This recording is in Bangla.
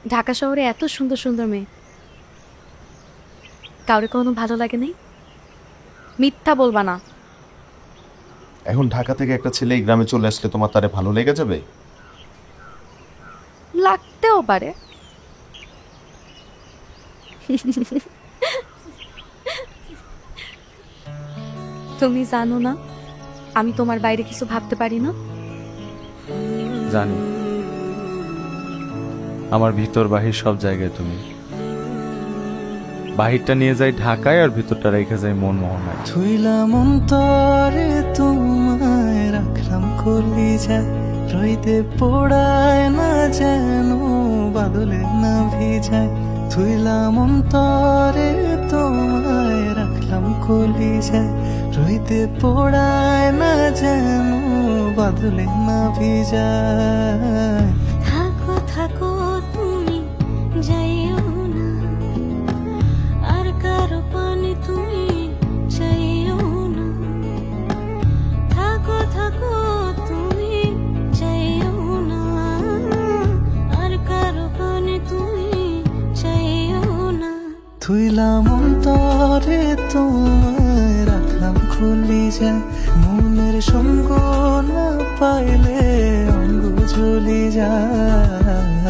ঢাকা শহরে এত সুন্দর সুন্দর মেয়ে, কাউরে কোনো ভালো লাগে নাই? মিথ্যা বলবা না। এখন ঢাকা থেকে একটা ছেলে এই গ্রামে চলে আসলে তোমার তারে ভালো লেগে যাবে? লাগতেও পারে। তুমি জানো না আমি তোমার বাইরে কিছু ভাবতে পারি না। জানি, আমার ভিতর বাহির সব জায়গায় তুমি। বাহিরটা নিয়ে যাই ঢাকায়, আর ভিতরটা রেখে যাই মন মোহনায়। থুইলাম অন্তরে তোমায়, রাখলাম কলিজায়, রইতে পোড়ায় না যেন বাদলে না ভিজায়। থুইলাম অন্তরে তোমায়, রাখলাম কলিজায়, রইতে পোড়ায় না যেন বাদলে না ভিজায়। থাকো থাকো তুমি যাইও না, আর কারো পানে তুমি চাইও না। থাকো থাকো তুমি যাইও না, আর কারো পানে তুমি চাইও না। থুইলাম অন্তরে তোমায়, রাখলাম কলিজায়, মনের সঙ্গ না পাইলে অঙ্গ জ্বলি যায়।